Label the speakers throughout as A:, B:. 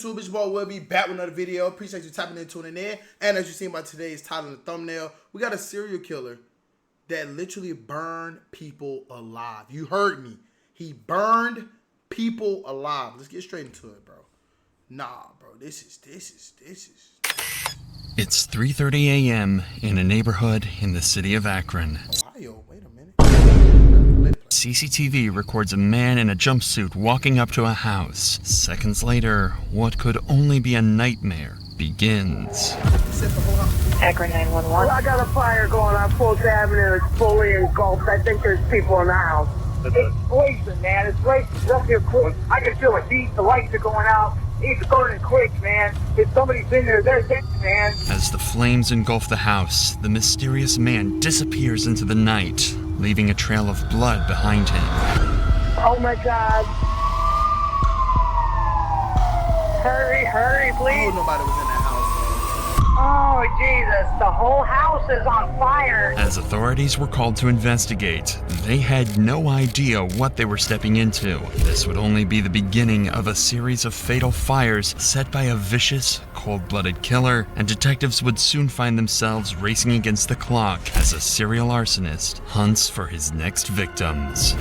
A: YouTube? It's your boy Will be back with another video. Appreciate you tapping in, tuning in. And as you seen by today's title and the thumbnail, we got a serial killer that literally burned people alive. You heard me. He burned people alive. Let's get straight into it, bro. Nah, bro. This is.
B: It's 3:30 a.m. in a neighborhood in the city of Akron.
A: Ohio, wait a minute.
B: CCTV records a man in a jumpsuit walking up to a house. Seconds later, what could only be a nightmare begins.
C: Akron 911.
D: Well, I got a fire going on Fulton Avenue. It's fully engulfed. I think there's people in the house. It's blazing, man. It's blazing. Up here quick. I can feel the heat. The lights are going out. It's burning quick, man. If somebody's in there, they're dead, man.
B: As the flames engulf the house, the mysterious man disappears into the night, leaving a trail of blood behind him.
D: Oh, my God. Hurry, please.
A: Oh, nobody was in that house.
D: Oh, Jesus. The whole house is on fire.
B: As authorities were called to investigate, they had no idea what they were stepping into. This would only be the beginning of a series of fatal fires set by a vicious, cold-blooded killer, and detectives would soon find themselves racing against the clock as a serial arsonist hunts for his next victims.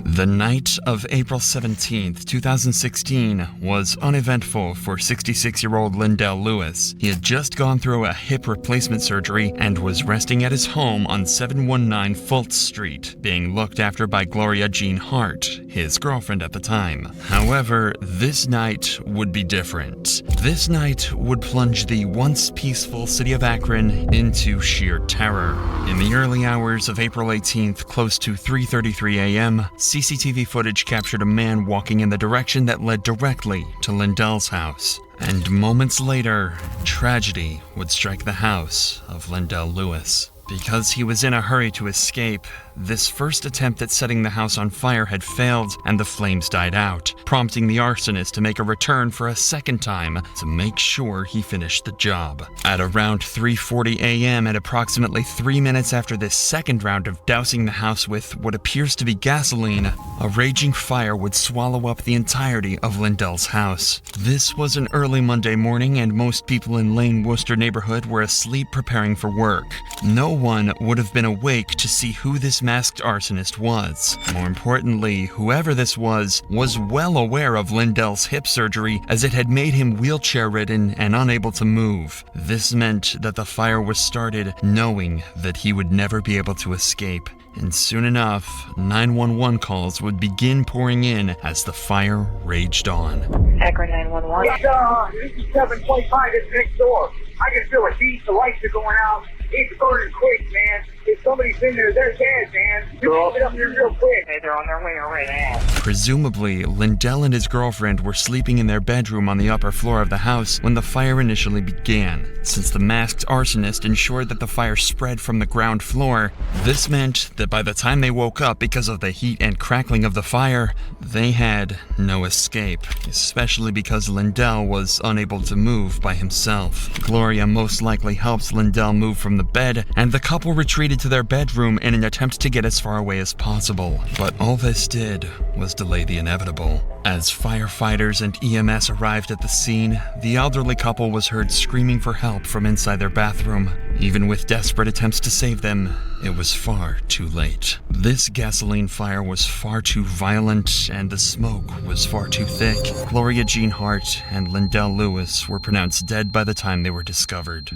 B: The night of April 17th, 2016 was uneventful for 66-year-old Lindell Lewis. He had just gone through a hip replacement surgery and was resting at his home on 719 Fultz Street, being looked after by Gloria Jean Hart, his girlfriend at the time. However, this night would be different. This night would plunge the once peaceful city of Akron into sheer terror. In the early hours of April 18th, close to 3:33 a.m., CCTV footage captured a man walking in the direction that led directly to Lindell's house. And moments later, tragedy would strike the house of Lindell Lewis. Because he was in a hurry to escape, this first attempt at setting the house on fire had failed and the flames died out, prompting the arsonist to make a return for a second time to make sure he finished the job. At around 3:40 a.m. and approximately 3 minutes after this second round of dousing the house with what appears to be gasoline, a raging fire would swallow up the entirety of Lindell's house. This was an early Monday morning and most people in Lane Worcester neighborhood were asleep preparing for work. No one would have been awake to see who this masked arsonist was. More importantly, whoever this was well aware of Lindell's hip surgery as it had made him wheelchair-ridden and unable to move. This meant that the fire was started knowing that he would never be able to escape. And soon enough, 911 calls would begin pouring in as the fire raged on.
C: Akron 911.
D: This is 725. It's next door. I can feel the heat. The lights are going out. It's burning quick, man. If somebody's in there, they're dead, man. You get up there real quick.
C: Hey, they're on their way right now.
B: Presumably, Lindell and his girlfriend were sleeping in their bedroom on the upper floor of the house when the fire initially began. Since the masked arsonist ensured that the fire spread from the ground floor, this meant that by the time they woke up because of the heat and crackling of the fire, they had no escape, especially because Lindell was unable to move by himself. Gloria most likely helped Lindell move from the bed, and the couple retreated to their bedroom in an attempt to get as far away as possible. But all this did was delay the inevitable. As firefighters and EMS arrived at the scene, the elderly couple was heard screaming for help from inside their bathroom. Even with desperate attempts to save them, it was far too late. This gasoline fire was far too violent and the smoke was far too thick. Gloria Jean Hart and Lindell Lewis were pronounced dead by the time they were discovered.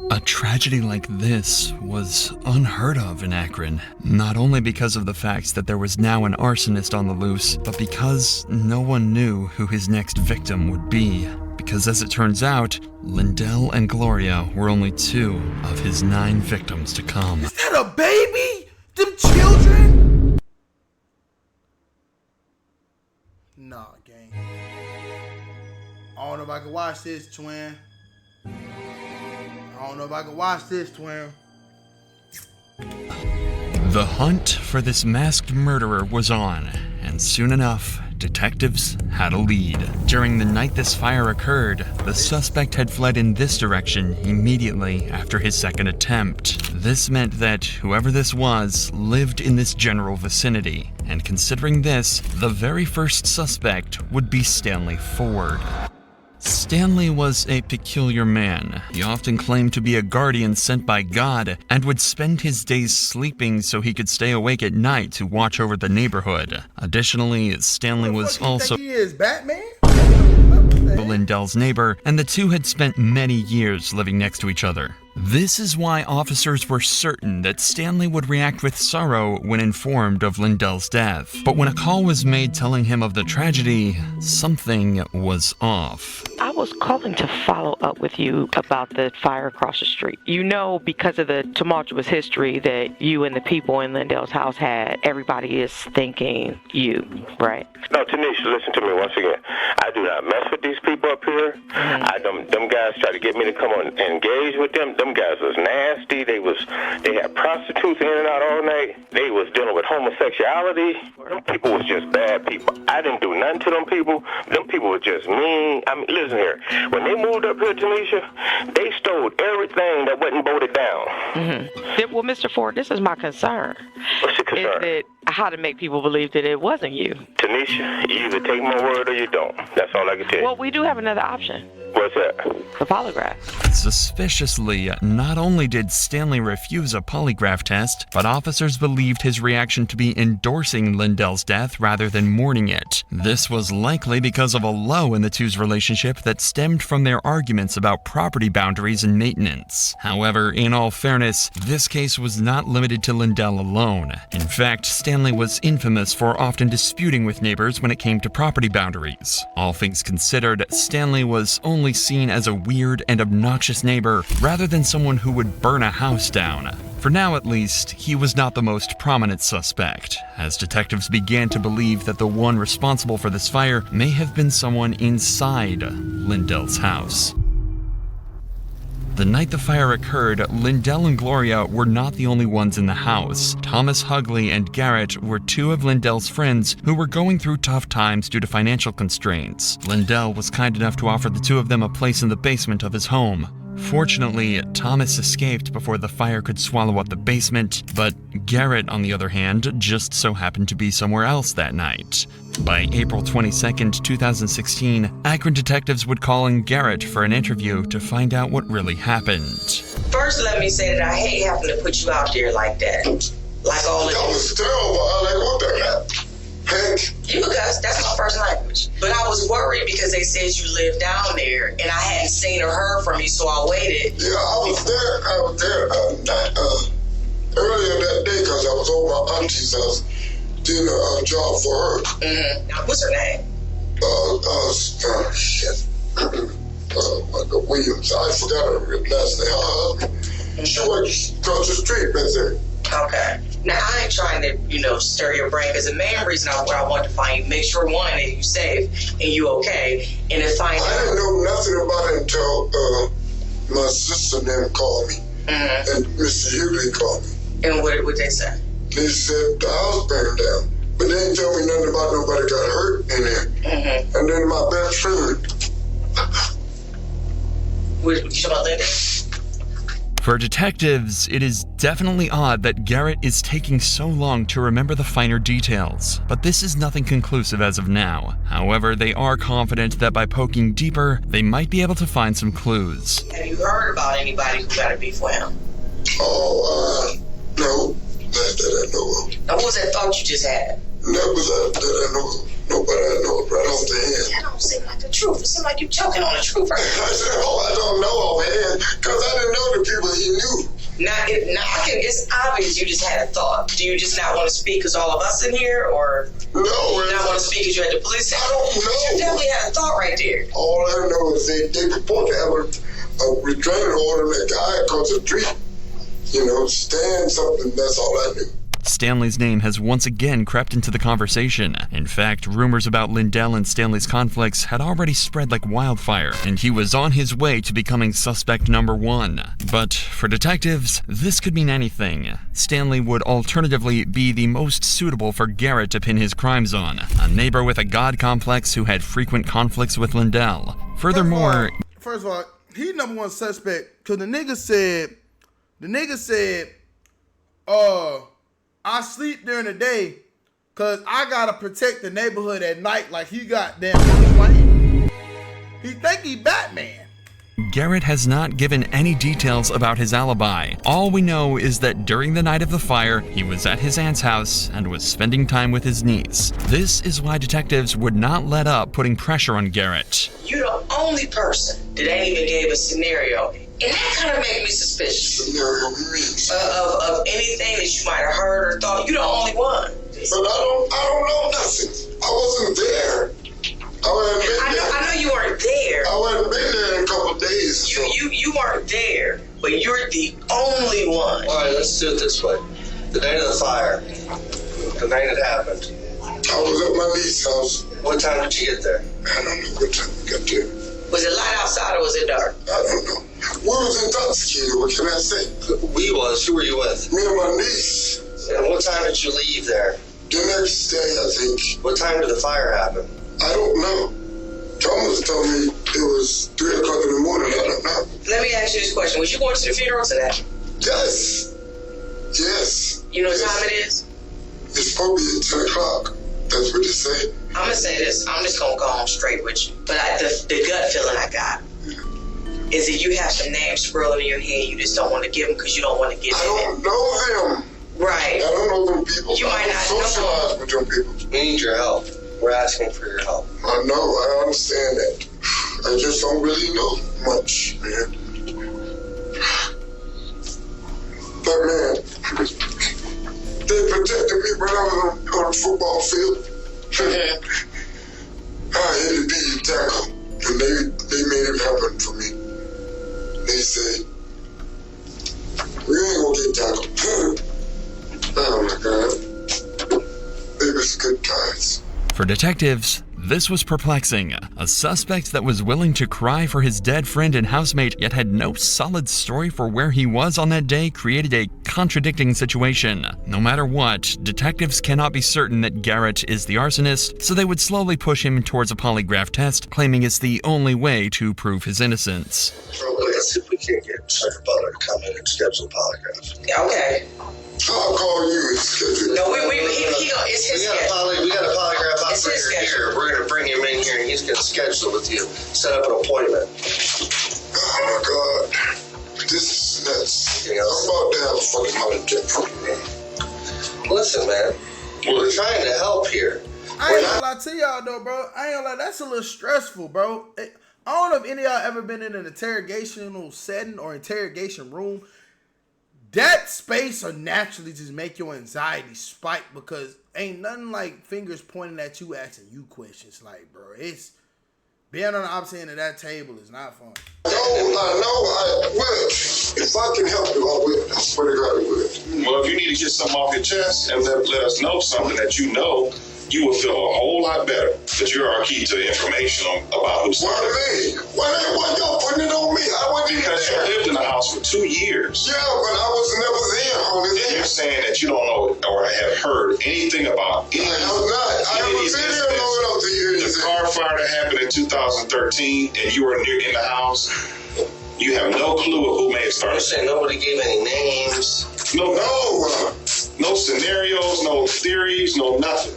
B: A tragedy like this was unheard of in Akron, not only because of the fact that there was now an arsonist on the loose, but because no one knew who his next victim would be. Because as it turns out, Lindell and Gloria were only 2 of his 9 victims to come.
A: Is that a baby? Them children? Nah, gang. I don't know if I can watch this, twin. I don't know if I can watch this, twin.
B: The hunt for this masked murderer was on, and soon enough, detectives had a lead. During the night this fire occurred, the suspect had fled in this direction immediately after his second attempt. This meant that whoever this was lived in this general vicinity, and considering this, the very first suspect would be Stanley Ford. Stanley was a peculiar man. He often claimed to be a guardian sent by God and would spend his days sleeping so he could stay awake at night to watch over the neighborhood. Additionally, Stanley was also
A: He is Batman?
B: Lindell's neighbor, and the two had spent many years living next to each other. This is why officers were certain that Stanley would react with sorrow when informed of Lindell's death. But when a call was made telling him of the tragedy, something was off.
E: I was calling to follow up with you about the fire across the street. You know, because of the tumultuous history that you and the people in Lindell's house had, everybody is thinking you, right?
F: No, Tanisha, listen to me once again. I do not mess with these people up here. Them guys try to get me to come on and engage with them. Them guys was nasty. They had prostitutes in and out all night. They was dealing with homosexuality. Them people was just bad people. I didn't do nothing to them people. Them people were just mean. I mean, listen here. When they moved up here, Tanisha, they stole everything that wasn't bolted down.
E: Well, Mr. Ford, this is my concern.
F: What's your concern?
E: Is that how to make people believe that it wasn't you?
F: Tanisha, you either take my word or you don't. That's all I can tell you.
E: Well, we do have another option.
F: What's that?
E: The polygraph.
B: Suspiciously, not only did Stanley refuse a polygraph test, but officers believed his reaction to be endorsing Lindell's death rather than mourning it. This was likely because of a lull in the two's relationship that stemmed from their arguments about property boundaries and maintenance. However, in all fairness, this case was not limited to Lindell alone. In fact, Stanley was infamous for often disputing with neighbors when it came to property boundaries. All things considered, Stanley was only seen as a weird and obnoxious neighbor rather than someone who would burn a house down. For now, at least, he was not the most prominent suspect, as detectives began to believe that the one responsible for this fire may have been someone inside Lindell's house. The night the fire occurred, Lindell and Gloria were not the only ones in the house. Thomas Hugley and Garrett were two of Lindell's friends who were going through tough times due to financial constraints. Lindell was kind enough to offer the two of them a place in the basement of his home. Fortunately, Thomas escaped before the fire could swallow up the basement, but Garrett, on the other hand, just so happened to be somewhere else that night. By April 22, 2016, Akron detectives would call in Garrett for an interview to find out what really happened.
G: First, let me say that I hate having to put you out there like that. Like all of
H: that was terrible. I like what that happened.
G: You cuss, that's my first language. But I was worried because they said you lived down there, and I hadn't seen or heard from you, so I waited.
H: Yeah, I was there earlier that day because I was over my auntie's house doing a job for her.
G: Mm-hmm. Now, what's her name?
H: Michael Williams. I forgot her last name. She works across the street right there.
G: Okay. Now, I ain't trying to, stir your brain, because the main reason I wanted to find you, make sure, one, that you safe and you okay, and to find out.
H: I didn't know nothing about it until my sister then called me, and Mr. Hughley called me.
G: And what they say?
H: They said the house burned down, but they didn't tell me nothing about nobody got hurt in there. And then my best friend.
G: What you talking about, Linda?
B: For detectives, it is definitely odd that Garrett is taking so long to remember the finer details, but this is nothing conclusive as of now. However, they are confident that by poking deeper, they might be able to find some clues.
G: Have you heard about anybody who got a beef with him?
H: No, that I know of.
G: Now, what was that thought you just had?
H: That was that I know of. Nobody I know of right off the hand.
G: That don't seem like the truth. It seems like you're choking on the truth right now.
H: I said, I don't know offhand, because I didn't know the people he knew.
G: It's obvious you just had a thought. Do you just not want to speak because all of us in here, or
H: no?
G: You not want to speak because you're at the police station?
H: I don't know.
G: You definitely had a thought right there.
H: All I know is they purport to have a restraining order on that guy across the street. Stand something. That's all I knew.
B: Stanley's name has once again crept into the conversation. In fact, rumors about Lindell and Stanley's conflicts had already spread like wildfire, and he was on his way to becoming suspect number 1. But for detectives, this could mean anything. Stanley would alternatively be the most suitable for Garrett to pin his crimes on, a neighbor with a god complex who had frequent conflicts with Lindell. Furthermore,
A: First of all, he number 1 suspect because the nigga said, I sleep during the day because I gotta protect the neighborhood at night like he got damn Bruce Wayne. He think he Batman.
B: Garrett has not given any details about his alibi. All we know is that during the night of the fire, he was at his aunt's house and was spending time with his niece. This is why detectives would not let up putting pressure on Garrett.
G: You're the only person that ain't even gave a scenario. And that kind of made me suspicious.
H: Scenario means.
G: Of anything that you might have heard or thought. You're the only one.
H: But I don't know nothing. I wasn't there.
G: I know you weren't there.
H: I wasn't been there in a couple of days.
G: You weren't there, but you're the only one.
I: All right, let's do it this way. The night of the fire, the night it happened.
H: I was at my niece's house.
I: What time did you get there?
H: I don't know what time we got there.
G: Was it light outside or was it dark?
H: I don't know. We was intoxicated, what can I say?
I: We was. Who were you with?
H: Me and my niece.
I: And what time did you leave there?
H: The next day, I think.
I: What time did the fire happen?
H: I don't know. Thomas told me it was 3 o'clock in the morning. I don't know.
G: Let me ask you this question. Was you going to the funeral today?
H: Yes. Yes.
G: You know what time it is?
H: It's probably at 10 o'clock. That's what they say.
G: I'm going to say this. I'm just going to go on straight with you. But the gut feeling I got is that you have some names swirling in your head. You just don't want to give them because you don't want to give them.
H: I don't know them.
G: Right.
H: I don't know them people.
G: You might not know
H: socialize with them people.
I: We need your help. We're asking for your help.
H: I know. I understand that. I just don't really know much, man. But, man, they protected me when I was on the football field. I had to be tackled, and they made it happen for me. They say, we ain't gonna get tackled. Oh, my God. It was good times.
B: For detectives, this was perplexing. A suspect that was willing to cry for his dead friend and housemate, yet had no solid story for where he was on that day, created a contradicting situation. No matter what, detectives cannot be certain that Garrett is the arsonist, so they would slowly push him towards a polygraph test, claiming it's the only way to prove his innocence.
I: Let's see if we can get Sergeant Butler to come in and schedule a polygraph.
G: Okay.
H: I'll call you and schedule it.
G: No, it's his schedule.
I: We got a polygraph
G: It's his
I: operator
G: schedule.
I: here. We're going to bring him in here and he's going to schedule with you. Set up an appointment.
H: Oh my God. This is nuts. I'm about to have a fucking heart attack from you, man.
I: Listen, man. We're trying to help here.
A: I ain't gonna lie to y'all though, bro. I ain't gonna lie, that's a little stressful, bro. I don't know if any of y'all ever been in an interrogational setting or interrogation room. That space will naturally just make your anxiety spike because ain't nothing like fingers pointing at you asking you questions. Like, bro, it's being on the opposite end of that table is not fun.
H: No, I will. If I can help you, I will. I swear to God, I will.
J: Well, if you need to get something off your chest and let us know something that you know, you will feel a whole lot better that you're our key to information about who's
H: Why me? Why y'all putting it on me? I wasn't even
J: because you
H: there.
J: lived in the house for 2 years.
H: Yeah, but I was never there, honey.
J: And you're saying that you don't know or have heard anything about any
H: I have not. I haven't been here long enough to hear
J: the
H: anything.
J: car fire that happened in 2013 and you were in the house. You have no clue of who may have
I: You're
J: started.
I: saying nobody gave any names.
J: No
H: No.
J: scenarios, no theories, no nothing.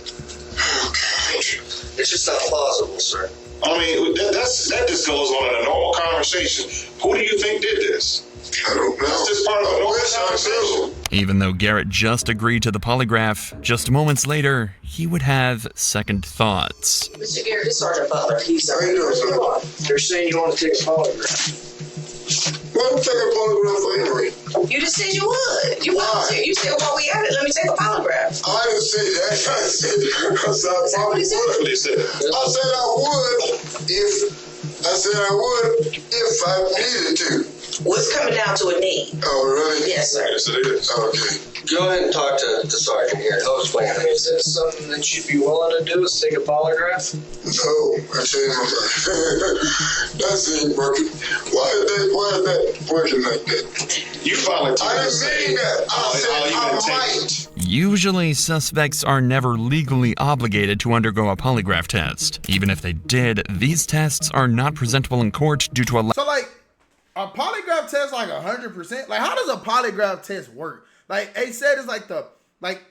I: It's just not plausible, sir.
J: I mean, that just goes on in a normal conversation. Who do you think did this?
H: I don't know.
J: That's just part of a normal conversation.
B: Even though Garrett just agreed to the polygraph, just moments later, he would have second thoughts.
G: Mr. Garrett, this Sergeant Butler. He's
H: How you doing, sir?
I: They're saying you want to take a polygraph.
H: Why don't you take a polygraph for anyway?
G: You just said you would. You volunteered. You said, while we at it, let me take a polygraph.
H: I didn't say that. I said I probably
G: Is that
H: would.
J: What they said.
H: I said I would if I needed to.
G: Well, it's coming down to a need.
H: Oh, really?
G: Yeah, Yes, sir.
J: Yes, it is.
H: Okay.
I: Go ahead and talk to the sergeant here. He'll explain it.
K: Is this something that you'd be willing to do, is take a polygraph?
H: No, I changed my mind. That ain't working. Why is that working like that?
J: You finally told
H: I didn't
J: us
H: mean that. I said I might.
B: Usually, suspects are never legally obligated to undergo a polygraph test. Even if they did, these tests are not presentable in court due to a
A: So like a polygraph test like 100%. Like how does a polygraph test work? Like they said it's like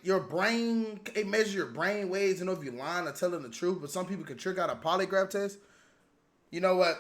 A: your brain, it measures your brain waves to know if you're lying or telling the truth, but some people can trick out a polygraph test. You know what?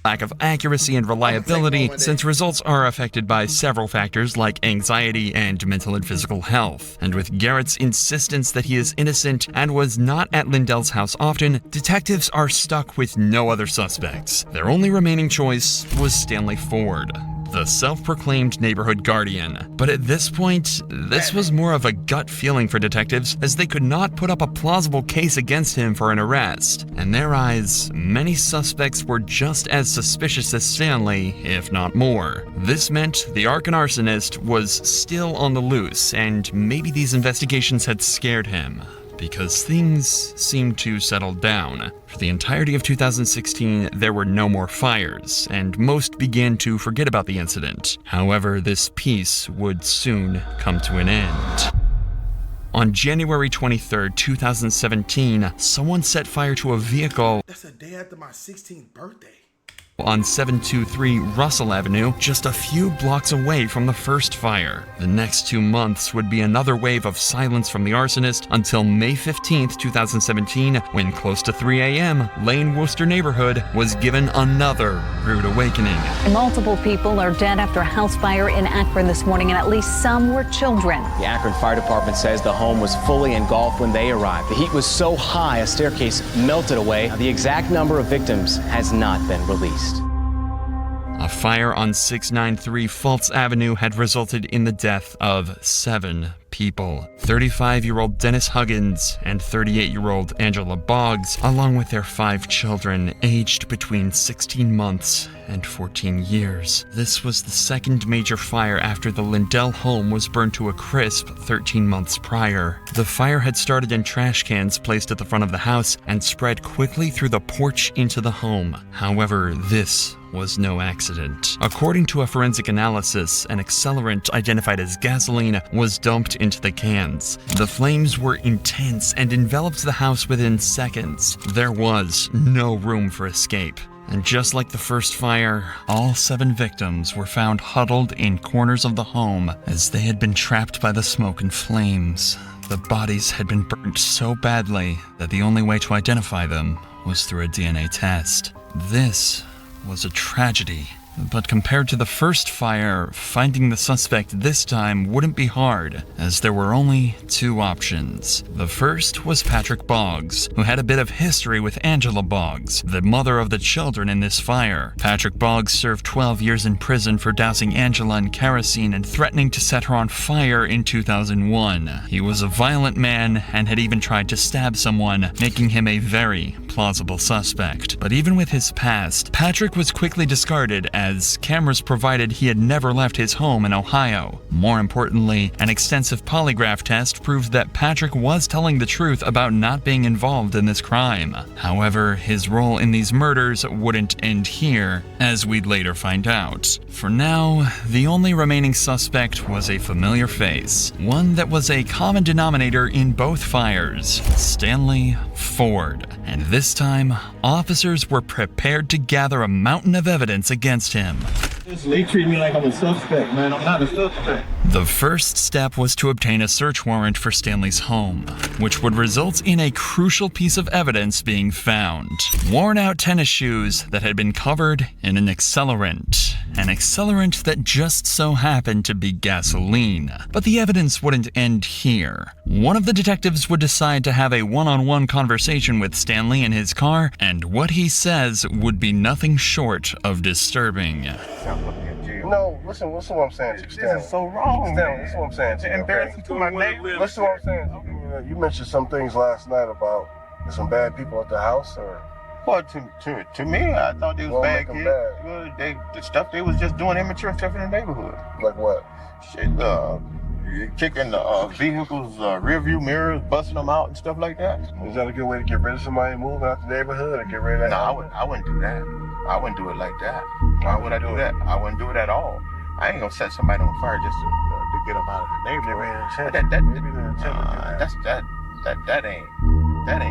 B: lack of accuracy and reliability, since results are affected by several factors like anxiety and mental and physical health. And with Garrett's insistence that he is innocent and was not at Lindell's house often, detectives are stuck with no other suspects. Their only remaining choice was Stanley Ford, the self-proclaimed neighborhood guardian. But at this point, this was more of a gut feeling for detectives, as they could not put up a plausible case against him for an arrest. In their eyes, many suspects were just as suspicious as Stanley, if not more. This meant the Arkan arsonist was still on the loose, and maybe these investigations had scared him, because things seemed to settle down. For the entirety of 2016, there were no more fires, and most began to forget about the incident. However, this peace would soon come to an end. On January 23rd, 2017, someone set fire to a vehicle.
A: That's a day after my 16th birthday.
B: On 723 Russell Avenue, just a few blocks away from the first fire. The next 2 months would be another wave of silence from the arsonist until May 15th, 2017, when close to 3 a.m., Lane Worcester neighborhood was given another rude awakening.
L: Multiple people are dead after a house fire in Akron this morning, and at least some were children.
M: The Akron Fire Department says the home was fully engulfed when they arrived. The heat was so high, a staircase melted away. The exact number of victims has not been released.
B: A fire on 693 Fultz Avenue had resulted in the death of 7 people. 35-year-old Dennis Huggins and 38-year-old Angela Boggs, along with their 5 children, aged between 16 months and 14 years. This was the second major fire after the Lindell home was burned to a crisp 13 months prior. The fire had started in trash cans placed at the front of the house and spread quickly through the porch into the home. However, this was no accident. According to a forensic analysis, an accelerant identified as gasoline was dumped into the cans. The flames were intense and enveloped the house within seconds. There was no room for escape. And just like the first fire, all 7 victims were found huddled in corners of the home as they had been trapped by the smoke and flames. The bodies had been burnt so badly that the only way to identify them was through a DNA test. This was a tragedy. But compared to the first fire, finding the suspect this time wouldn't be hard, as there were only 2 options. The first was Patrick Boggs, who had a bit of history with Angela Boggs, the mother of the children in this fire. Patrick Boggs served 12 years in prison for dousing Angela in kerosene and threatening to set her on fire in 2001. He was a violent man and had even tried to stab someone, making him a very plausible suspect. But even with his past, Patrick was quickly discarded as cameras provided he had never left his home in Ohio. More importantly, an extensive polygraph test proved that Patrick was telling the truth about not being involved in this crime. However, his role in these murders wouldn't end here, as we'd later find out. For now, the only remaining suspect was a familiar face, one that was a common denominator in both fires: Stanley Ford. And this time, officers were prepared to gather a mountain of evidence against him.
N: They treat me like I'm a suspect, man. I'm not a suspect.
B: The first step was to obtain a search warrant for Stanley's home, which would result in a crucial piece of evidence being found: worn-out tennis shoes that had been covered in an accelerant. An accelerant that just so happened to be gasoline. But the evidence wouldn't end here. One of the detectives would decide to have a one-on-one conversation with Stanley in his car, and what he says would be nothing short of disturbing.
I: No, listen what I'm saying to you, Stanley.
N: This is so wrong,
I: Stanley, listen what I'm saying to you,
N: embarrassing to my neighbor.
I: Listen what I'm saying. You mentioned some things last night about there's some bad people at the house, or
O: Well, to me, I thought they was bad kids. The stuff they was just doing immature stuff in the neighborhood.
P: Like what?
O: Shit, kicking the vehicles' rear view mirrors, busting them out and stuff like that.
P: Is that a good way to get rid of somebody moving out the neighborhood or get rid of that?
O: No, I wouldn't do that. I wouldn't do it like that. Why would I do that? I wouldn't do it at all. I ain't gonna set somebody on fire just to get them out of the neighborhood. That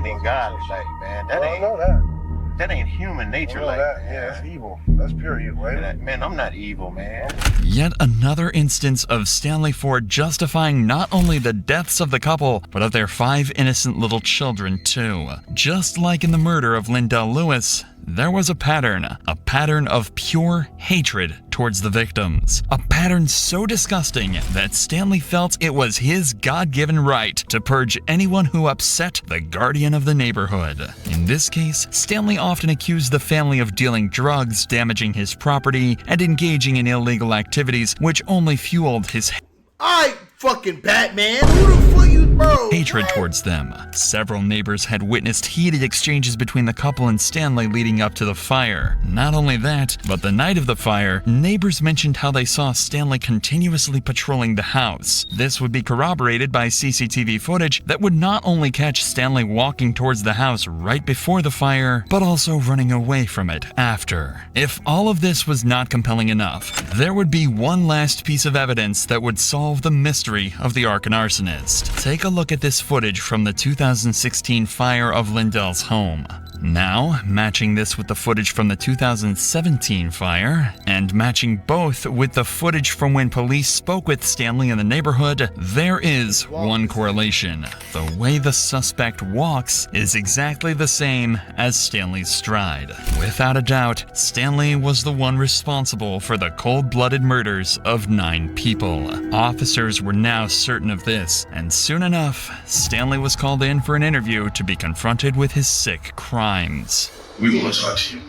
O: ain't godly, like, man. That ain't human nature, like that.
P: Yeah, that's evil. That's pure evil, right?
O: Man, I'm not evil, man.
B: Yet another instance of Stanley Ford justifying not only the deaths of the couple, but of their 5 innocent little children, too. Just like in the murder of Lindell Lewis, there was a pattern of pure hatred towards the victims. A pattern so disgusting that Stanley felt it was his God-given right to purge anyone who upset the guardian of the neighborhood. In this case, Stanley often accused the family of dealing drugs, damaging his property, and engaging in illegal activities which only fueled his
A: Alright, fucking Batman. Who the fuck you, bro?
B: hatred towards them. Several neighbors had witnessed heated exchanges between the couple and Stanley leading up to the fire. Not only that, but the night of the fire, neighbors mentioned how they saw Stanley continuously patrolling the house. This would be corroborated by CCTV footage that would not only catch Stanley walking towards the house right before the fire, but also running away from it after. If all of this was not compelling enough, there would be one last piece of evidence that would solve the mystery of the Arkan arsonist. Take a look at this footage from the 2016 fire of Lindell's home. Now, matching this with the footage from the 2017 fire, and matching both with the footage from when police spoke with Stanley in the neighborhood, there is one correlation. The way the suspect walks is exactly the same as Stanley's stride. Without a doubt, Stanley was the one responsible for the cold-blooded murders of 9 people. Officers were now certain of this, and soon enough, Stanley was called in for an interview to be confronted with his sick crimes.
J: We want to talk to you.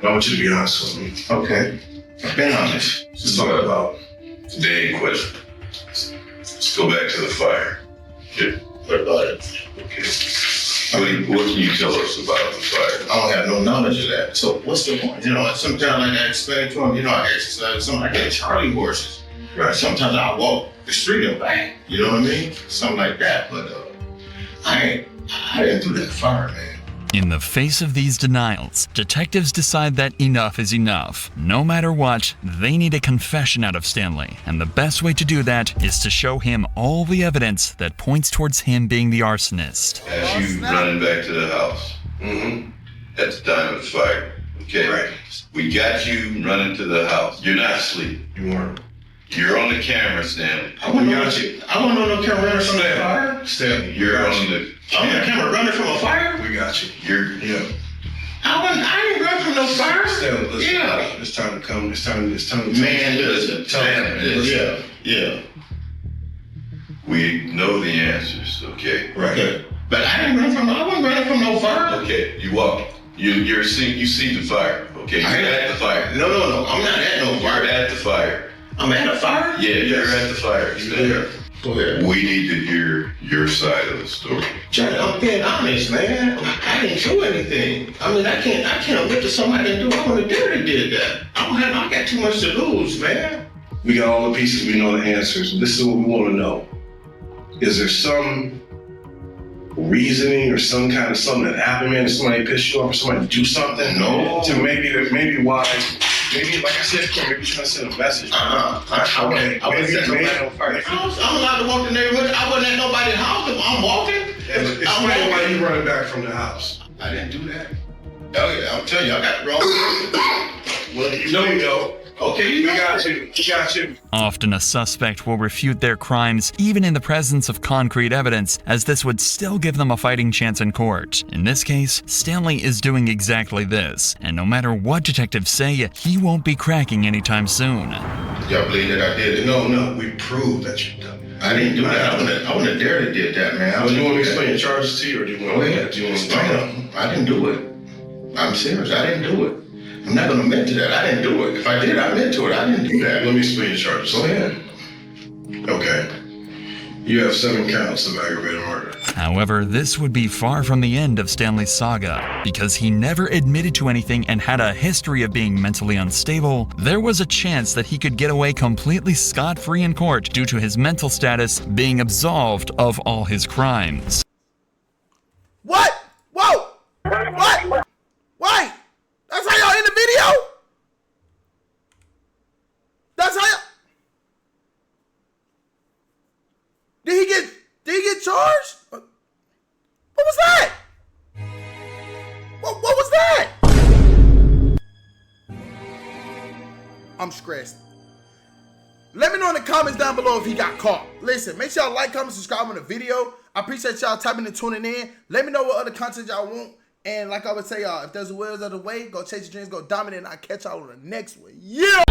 J: I want you to be honest with me. Okay. I've been honest. Let's talk about the day in question. Let's go back to the fire. Yeah. What about it? Okay. What can you tell us about the fire? I don't have no knowledge of that. So what's the point? You know, sometimes I explain to them, I exercise, I get Charlie horses. Right. Sometimes I walk the street and back. You know what I mean? Something like that. But I didn't do that fire, man.
B: In the face of these denials, detectives decide that enough is enough. No matter what, they need a confession out of Stanley, and the best way to do that is to show him all the evidence that points towards him being the arsonist.
J: As you running back to the house, at the time of the fire, okay? Right. We got you running to the house. You're not asleep. You weren't. You're on the camera, Stanley. I want no camera running from the fire. Stanley, you're on the camera running from a fire? We got you. I didn't run from no fire. Stanley, listen. It's time to come. It's time to man, listen. Stanley, yeah. We know the answers, okay? Right. Okay. But I wasn't running from no fire. Okay, you walk. You see the fire, okay? You're at the fire. No. I'm not at no fire. You're at the fire. I'm at a fire? Yeah, you're at the fire. Stay there. Go ahead. We need to hear your side of the story. Johnny, I'm being honest, man. I didn't do anything. I mean, I can't admit to somebody and do. I would have did that. I got too much to lose, man. We got all the pieces. We know the answers. This is what we want to know. Is there some reasoning or some kind of something that happened, man? Did somebody piss you off or somebody do something? No. To maybe why. Maybe, like I said, maybe trying to send a message. Okay. I was allowed to walk the neighborhood. I wasn't at nobody's house. I'm walking. Explain why you running back from the house. I didn't do that. Oh yeah, I'm telling you, I got it wrong. Well, you know. Okay, we got you.
B: Often a suspect will refute their crimes even in the presence of concrete evidence, as this would still give them a fighting chance in court. In this case, Stanley is doing exactly this, and no matter what detectives say, he won't be cracking anytime soon.
J: Y'all believe that I did it? No, we proved that you done it. I didn't do that. I wouldn't have dared to did that, man. Well, you want me to explain your charges to you, or do you want to explain them? I didn't do it. I'm serious. I didn't do it. I'm not going to admit to that. I didn't do it. If I did, I admit to it. I didn't do that. Let me explain your charges. Go ahead. Okay. You have 7 counts of aggravated murder.
B: However, this would be far from the end of Stanley's saga. Because he never admitted to anything and had a history of being mentally unstable, there was a chance that he could get away completely scot-free in court due to his mental status being absolved of all his crimes.
A: What? Whoa! What? Why? That's how y'all in the video? That's how y'all... Did he get charged? What was that? What was that? I'm stressed. Let me know in the comments down below if he got caught. Listen, make sure y'all like, comment, subscribe on the video. I appreciate y'all tapping and tuning in. Let me know what other content y'all want. And like I would say, y'all, if there's a will, there's a way. Go chase your dreams, go dominate, and I'll catch y'all on the next one. Yeah!